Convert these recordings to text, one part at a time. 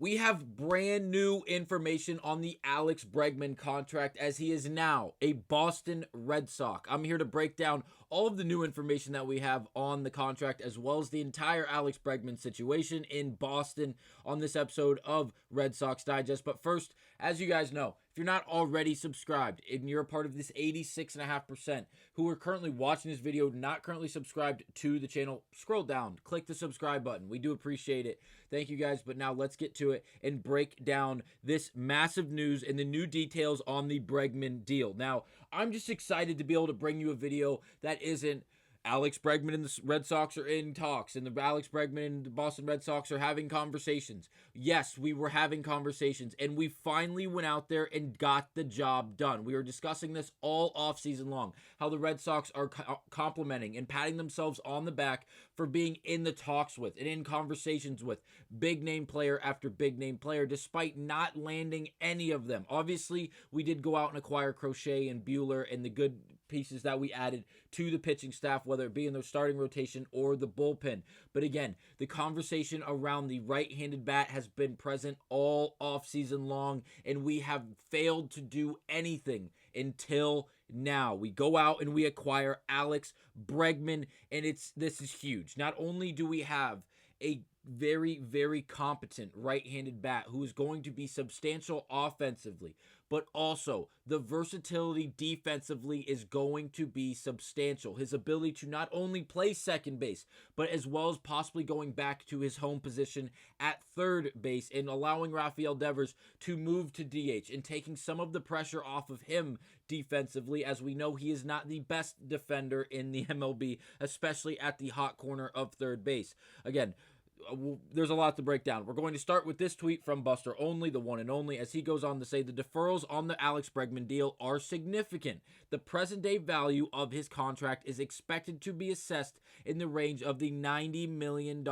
We have brand new information on the Alex Bregman contract as he is now a Boston Red Sox. I'm here to break down all of the new information that we have on the contract as well as the entire Alex Bregman situation in Boston on this episode of Red Sox Digest. But first, as you guys know, if you're not already subscribed and you're a part of this 86.5% who are currently watching this video, not currently subscribed to the channel, scroll down, click the subscribe button. We do appreciate it. Thank you guys. But now let's get to it and break down this massive news and the new details on the Bregman deal. Now, I'm just excited to be able to bring you a video that isn't Alex Bregman and the Red Sox are in talks, and the Alex Bregman and the Boston Red Sox are having conversations. Yes, we were having conversations, and we finally went out there and got the job done. We were discussing this all offseason long, how the Red Sox are complimenting and patting themselves on the back for being in the talks with and in conversations with big name player after big name player, despite not landing any of them. Obviously, we did go out and acquire Crochet and Buehler and the good pieces that we added to the pitching staff, whether it be in their starting rotation or the bullpen. But again, the conversation around the right-handed bat has been present all offseason long, and we have failed to do anything until now. We go out and we acquire Alex Bregman, and this is huge. Not only do we have a very, very competent right-handed bat who is going to be substantial offensively, but also the versatility defensively is going to be substantial. His ability to not only play second base, but as well as possibly going back to his home position at third base and allowing Rafael Devers to move to DH and taking some of the pressure off of him defensively, as we know he is not the best defender in the MLB, especially at the hot corner of third base. Again, there's a lot to break down. We're going to start with this tweet from Buster Only, the one and only, as he goes on to say the deferrals on the Alex Bregman deal are significant. The present day value of his contract is expected to be assessed in the range of the $90 million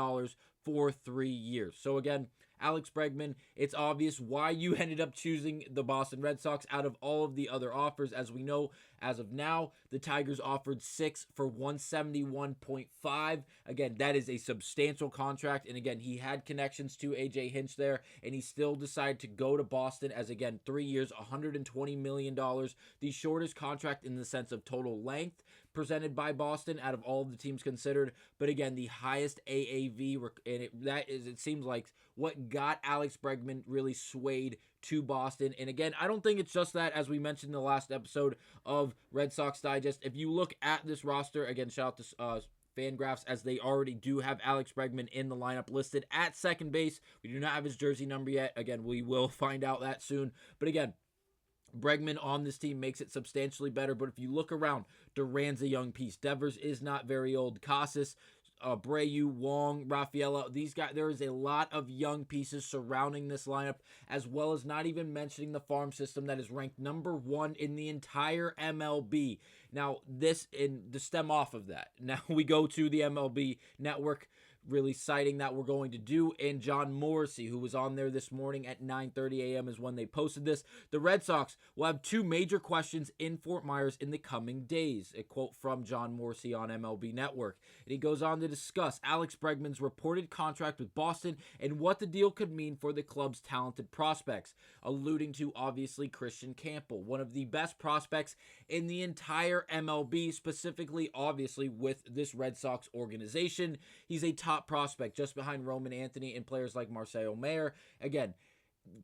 for 3 years. So again, Alex Bregman, it's obvious why you ended up choosing the Boston Red Sox out of all of the other offers. As we know, as of now, the Tigers offered 6 for $171.5. Again, that is a substantial contract. And again, he had connections to AJ Hinch there, and he still decided to go to Boston as, again, 3 years, $120 million. The shortest contract in the sense of total length presented by Boston out of all of the teams considered. But again, the highest AAV, and it seems like what got Alex Bregman really swayed to Boston. And again, I don't think it's just that, as we mentioned in the last episode of Red Sox Digest. If you look at this roster, again, shout out to Fangraphs, as they already do have Alex Bregman in the lineup listed at second base. We do not have his jersey number yet. Again, we will find out that soon. But again, Bregman on this team makes it substantially better. But if you look around, Duran's a young piece. Devers is not very old. Casas, Brayu, Wong, Rafaela, these guys, there is a lot of young pieces surrounding this lineup, as well as not even mentioning the farm system that is ranked number 1 in the entire MLB. Now, to stem off of that, now we go to the MLB Network, really citing that we're going to do, and John Morrissey, who was on there this morning at 9:30 a.m. is when they posted this. The Red Sox will have 2 major questions in Fort Myers in the coming days. A quote from John Morrissey on MLB Network. And he goes on to discuss Alex Bregman's reported contract with Boston and what the deal could mean for the club's talented prospects, alluding to, obviously, Kristan Campbell, one of the best prospects in the entire MLB, specifically, obviously, with this Red Sox organization. He's a top prospect just behind Roman Anthony and players like Marcelo Mayer. Again,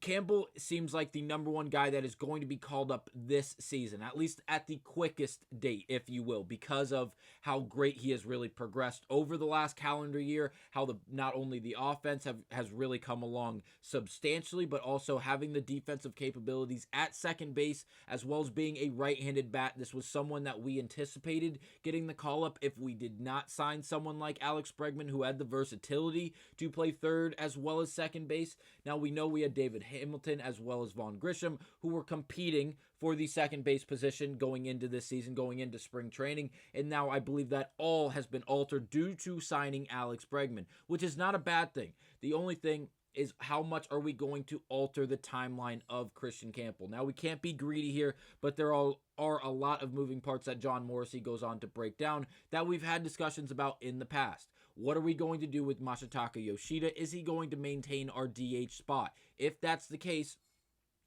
Campbell seems like the number 1 guy that is going to be called up this season, at least at the quickest date, if you will, because of how great he has really progressed over the last calendar year, how not only the offense has really come along substantially, but also having the defensive capabilities at second base, as well as being a right-handed bat. This was someone that we anticipated getting the call up if we did not sign someone like Alex Bregman, who had the versatility to play third as well as second base. Now, we know we had David Hamilton as well as Vaughn Grisham, who were competing for the second base position going into this season, going into spring training, and now I believe that all has been altered due to signing Alex Bregman, which is not a bad thing. The only thing is, how much are we going to alter the timeline of Kristan Campbell? Now, we can't be greedy here, but there are a lot of moving parts that John Morrissey goes on to break down that we've had discussions about in the past. What are we going to do with Masataka Yoshida? Is he going to maintain our DH spot? If that's the case,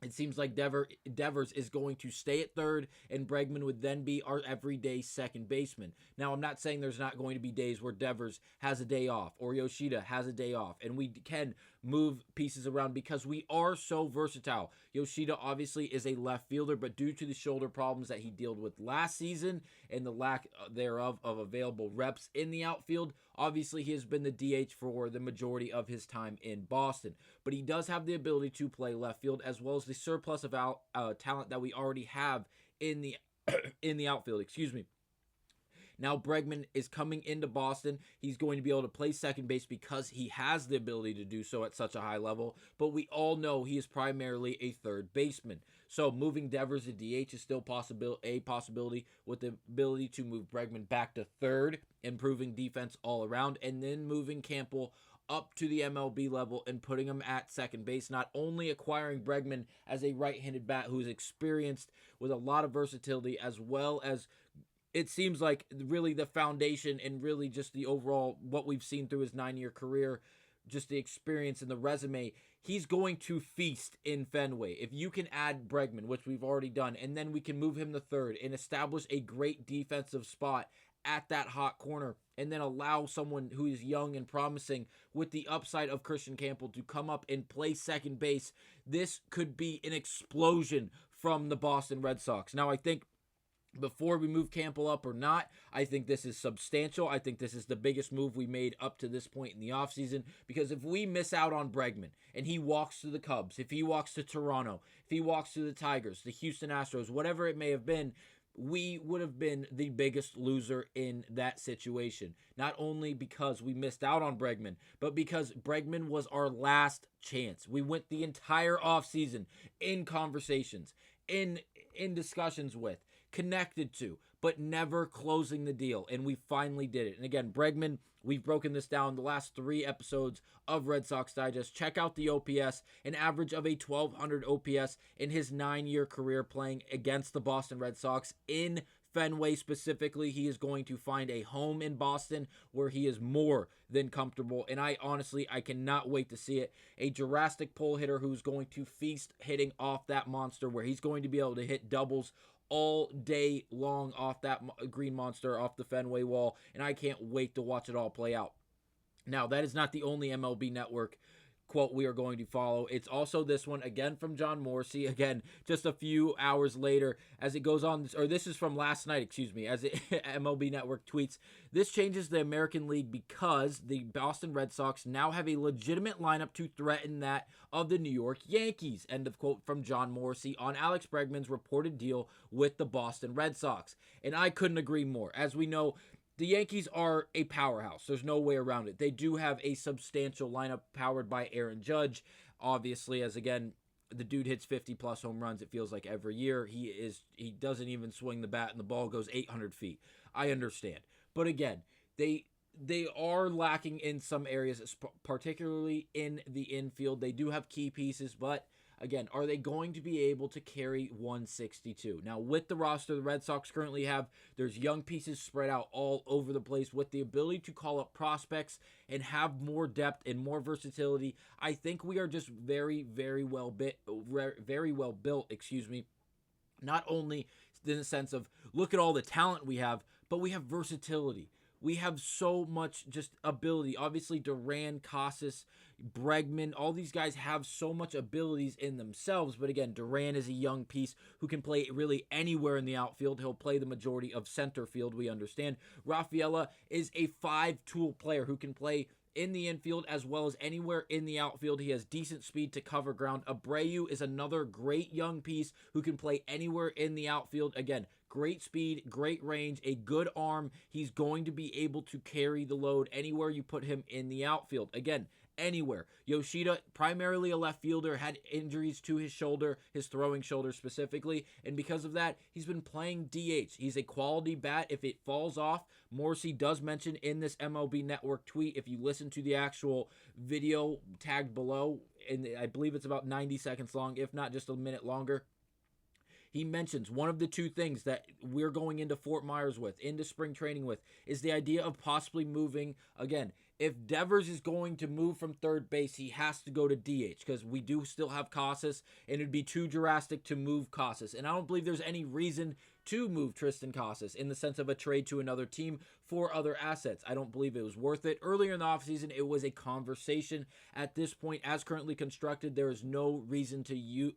it seems like Devers is going to stay at third, and Bregman would then be our everyday second baseman. Now, I'm not saying there's not going to be days where Devers has a day off or Yoshida has a day off, and we can move pieces around because we are so versatile. Yoshida obviously is a left fielder, but due to the shoulder problems that he dealt with last season and the lack thereof of available reps in the outfield, obviously he has been the DH for the majority of his time in Boston. But he does have the ability to play left field, as well as the surplus of talent that we already have in the in the outfield. Excuse me. Now Bregman is coming into Boston. He's going to be able to play second base because he has the ability to do so at such a high level. But we all know he is primarily a third baseman. So moving Devers to DH is still a possibility, with the ability to move Bregman back to third, improving defense all around, and then moving Campbell up to the MLB level and putting him at second base, not only acquiring Bregman as a right-handed bat who's experienced with a lot of versatility, as well as it seems like really the foundation and really just the overall what we've seen through his 9-year career, just the experience and the resume, he's going to feast in Fenway. If you can add Bregman, which we've already done, and then we can move him to third and establish a great defensive spot at that hot corner, and then allow someone who is young and promising with the upside of Kristan Campbell to come up and play second base, this could be an explosion from the Boston Red Sox. Now, I think before we move Campbell up or not, I think this is substantial. I think this is the biggest move we made up to this point in the offseason, because if we miss out on Bregman and he walks to the Cubs, if he walks to Toronto, if he walks to the Tigers, the Houston Astros, whatever it may have been, we would have been the biggest loser in that situation. Not only because we missed out on Bregman, but because Bregman was our last chance. We went the entire offseason in conversations, in discussions with, connected to, but never closing the deal, and we finally did it. And again, Bregman, we've broken this down the last 3 episodes of Red Sox Digest. Check out the OPS, an average of a 1,200 OPS in his 9-year career playing against the Boston Red Sox in Fenway specifically. He is going to find a home in Boston where he is more than comfortable, and I cannot wait to see it. A Jurassic pull hitter who's going to feast hitting off that monster, where he's going to be able to hit doubles all day long off that green monster, off the Fenway wall, and I can't wait to watch it all play out. Now, that is not the only MLB Network quote we are going to follow. It's also this one, again from John Morrissey, again just a few hours later, as it goes on, or this is from last night, as MLB Network tweets, this changes the American League because the Boston Red Sox now have a legitimate lineup to threaten that of the New York Yankees. End of quote from John Morrissey on Alex Bregman's reported deal with the Boston Red Sox. And I couldn't agree more. As we know, the Yankees are a powerhouse. There's no way around it. They do have a substantial lineup powered by Aaron Judge. Obviously, as again, the dude hits 50-plus home runs, it feels like every year. He doesn't even swing the bat and the ball goes 800 feet. I understand. But again, they are lacking in some areas, particularly in the infield. They do have key pieces, but again, are they going to be able to carry 162? Now, with the roster the Red Sox currently have, there's young pieces spread out all over the place with the ability to call up prospects and have more depth and more versatility. I think we are just very, very well built, not only in the sense of look at all the talent we have, but we have versatility. We have so much just ability. Obviously, Duran, Casas, Bregman, all these guys have so much abilities in themselves. But again, Duran is a young piece who can play really anywhere in the outfield. He'll play the majority of center field, we understand. Rafaela is a 5-tool player who can play in the infield as well as anywhere in the outfield. He has decent speed to cover ground. Abreu is another great young piece who can play anywhere in the outfield. Again, great speed, great range, a good arm. He's going to be able to carry the load anywhere you put him in the outfield. Again, anywhere. Yoshida, primarily a left fielder, had injuries to his shoulder, his throwing shoulder specifically, and because of that, he's been playing DH. He's a quality bat. If it falls off, Morrissey does mention in this MLB Network tweet, if you listen to the actual video tagged below, and I believe it's about 90 seconds long, if not just a minute longer, he mentions one of the two things that we're going into Fort Myers with, into spring training with, is the idea of possibly moving, again, if Devers is going to move from third base, he has to go to DH because we do still have Casas, and it'd be too drastic to move Casas. And I don't believe there's any reason to move Tristan Casas in the sense of a trade to another team for other assets. I don't believe it was worth it. Earlier in the offseason, it was a conversation. At this point, as currently constructed, there is no reason to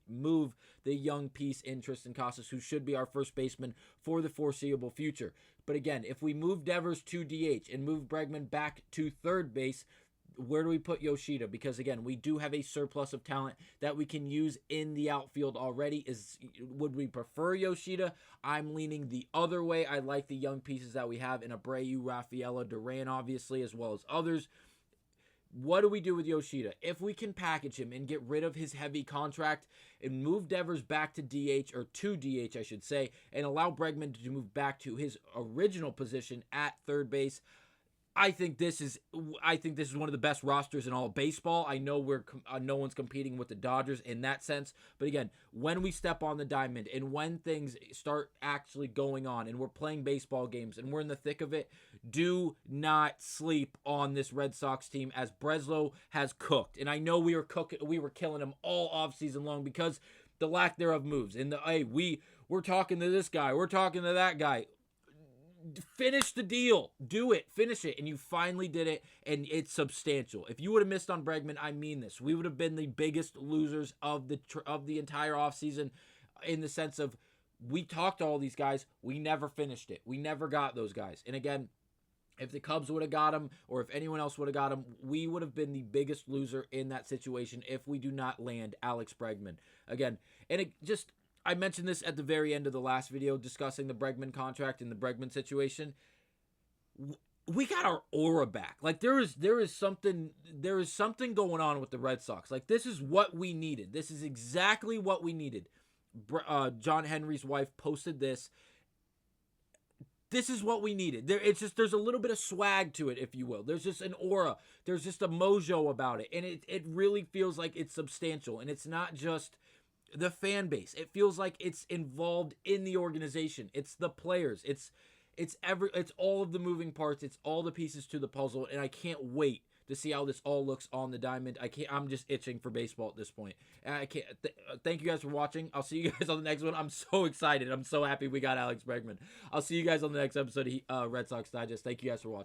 move the young piece in Tristan Casas, who should be our first baseman for the foreseeable future. But again, if we move Devers to DH and move Bregman back to third base, where do we put Yoshida? Because again, we do have a surplus of talent that we can use in the outfield already. Would we prefer Yoshida? I'm leaning the other way. I like the young pieces that we have in Abreu, Rafael Devers, obviously, as well as others. What do we do with Yoshida? If we can package him and get rid of his heavy contract and move Devers back to DH, or to DH, I should say, and allow Bregman to move back to his original position at third base, I think this is one of the best rosters in all of baseball. I know no one's competing with the Dodgers in that sense, but again, when we step on the diamond and when things start actually going on and we're playing baseball games and we're in the thick of it, do not sleep on this Red Sox team, as Breslow has cooked. And I know we were killing him all offseason long because the lack thereof moves. And we're talking to this guy, we're talking to that guy. Finish the deal. Do it. Finish it. And you finally did it, and it's substantial. If you would have missed on Bregman, I mean this, we would have been the biggest losers of the entire offseason, in the sense of we talked to all these guys. We never finished it. We never got those guys. And again, if the Cubs would have got him, or if anyone else would have got him, we would have been the biggest loser in that situation if we do not land Alex Bregman. Again, and I mentioned this at the very end of the last video discussing the Bregman contract and the Bregman situation. We got our aura back. Like there is something going on with the Red Sox. Like this is what we needed. This is exactly what we needed. John Henry's wife posted this. This is what we needed. There's a little bit of swag to it, if you will. There's just an aura. There's just a mojo about it, and it really feels like it's substantial, and it's not just the fan base. It feels like it's involved in the organization. It's the players. It's all of the moving parts. It's all the pieces to the puzzle, and I can't wait to see how this all looks on the diamond. I'm just itching for baseball at this point. Thank you guys for watching. I'll see you guys on the next one. I'm so excited. I'm so happy we got Alex Bregman. I'll see you guys on the next episode of Red Sox Digest. Thank you guys for watching.